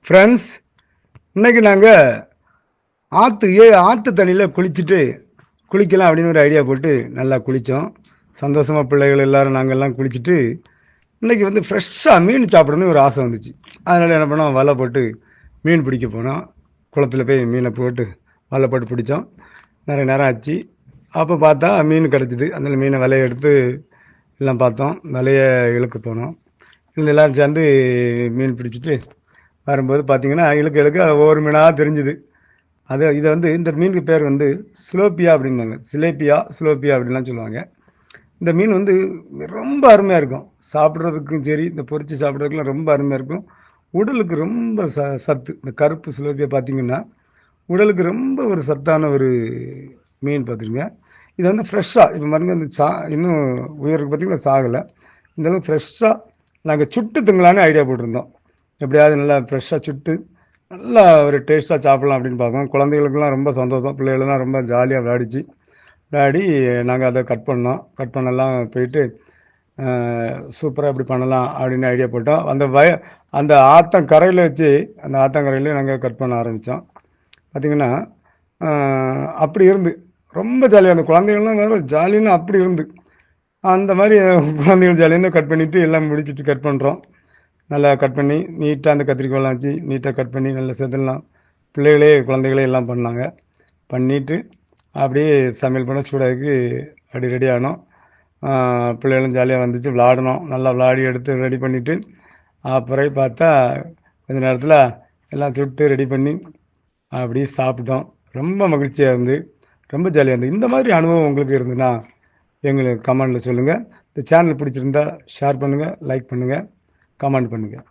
Friends, இன்னைக்கு நாங்கள் ஆற்று தண்ணியில் குளிக்கலாம் அப்படின்னு ஒரு ஐடியா போட்டு நல்லா குளித்தோம். சந்தோஷமாக பிள்ளைகள் எல்லோரும் நாங்கள் எல்லாம் குளிச்சுட்டு இன்றைக்கி வந்து ஃப்ரெஷ்ஷாக மீன் சாப்பிடணும்னு ஒரு ஆசை வந்துச்சு. அதனால் என்ன பண்ணோம், வலை போட்டு மீன் பிடிக்க போனோம். குளத்தில் போய் மீனை போட்டு வலை போட்டு பிடிச்சோம். நிறைய நேரம் ஆச்சு. அப்போ பார்த்தா மீன் கிடச்சிது. அந்த மீனை வலையை எடுத்து எல்லாம் பார்த்தோம். வலையை இழுக்க போனோம். எல்லோரும் சேர்ந்து மீன் பிடிச்சிட்டு வரும்போது பார்த்திங்கன்னா இழுக்க ஒவ்வொரு மீனாக தெரிஞ்சுது. இதை வந்து இந்த மீனுக்கு பேர் வந்து சிலோப்பியா அப்படின்பாங்க. சிலோப்பியா அப்படின்லாம் சொல்லுவாங்க. இந்த மீன் வந்து ரொம்ப அருமையாக இருக்கும். சாப்பிட்றதுக்கும் சரி, இந்த பொரிச்சு சாப்பிட்றதுக்குலாம் ரொம்ப அருமையாக இருக்கும். உடலுக்கு ரொம்ப சத்து. இந்த கருப்பு சிலோப்பியா பார்த்திங்கன்னா உடலுக்கு ரொம்ப ஒரு சத்தான ஒரு மீன் பார்த்துருங்க. இது வந்து ஃப்ரெஷ்ஷாக இப்போ மருந்து அந்த இன்னும் உயிருக்கு பார்த்திங்கன்னா சாகலை. இந்தளவுக்கு ஃப்ரெஷ்ஷாக நாங்கள் சுட்டு திங்கலான்னு ஐடியா போட்டிருந்தோம். எப்படியாவது நல்லா ஃப்ரெஷ்ஷாக சுட்டு நல்லா ஒரு டேஸ்ட்டாக சாப்பிட்லாம் அப்படின்னு பார்ப்போம். குழந்தைகளுக்கெல்லாம் ரொம்ப சந்தோஷம். பிள்ளைகளெல்லாம் ரொம்ப ஜாலியாக விளையாடி நாங்கள் அதை கட் பண்ணலாம் போயிட்டு சூப்பராக இப்படி பண்ணலாம் அப்படின்னு ஐடியா போட்டோம். அந்த ஆற்றங்கரையில் வச்சு அந்த ஆற்றங்கரையிலே நாங்கள் கட் பண்ண ஆரம்பித்தோம். பார்த்திங்கன்னா அப்படி இருந்து ரொம்ப ஜாலியாக அந்த குழந்தைகள்லாம் வேறு ஜாலின்னு அப்படி இருந்து அந்த மாதிரி குழந்தைகள் ஜாலியாக கட் பண்ணிவிட்டு எல்லாம் முடிச்சுட்டு கட் பண்ணுறோம். நல்லா கட் பண்ணி நீட்டாக அந்த கத்திரிக்கோலாம் வச்சு நீட்டாக கட் பண்ணி நல்லா செதுலாம் குழந்தைகளே எல்லாம் பண்ணாங்க. பண்ணிவிட்டு அப்படியே சமையல் பண்ண சூடாகி அப்படி ரெடி ஆனோம். பிள்ளைகளும் ஜாலியாக வந்துச்சு, விளாடணும். நல்லா விளாடி எடுத்து ரெடி பண்ணிவிட்டு அப்புறம் பார்த்தா கொஞ்சம் நேரத்தில் எல்லாம் சுட்டு ரெடி பண்ணி அப்படியே சாப்பிட்டோம். ரொம்ப மகிழ்ச்சியாக இருந்து ரொம்ப ஜாலியாக இருந்து. இந்த மாதிரி அனுபவம் உங்களுக்கு இருந்துன்னா எங்களுக்கு கமெண்டில் சொல்லுங்கள். இந்த சேனல் பிடிச்சிருந்தா ஷேர் பண்ணுங்கள், லைக் பண்ணுங்கள், கமெண்ட் பண்ணுங்கள்.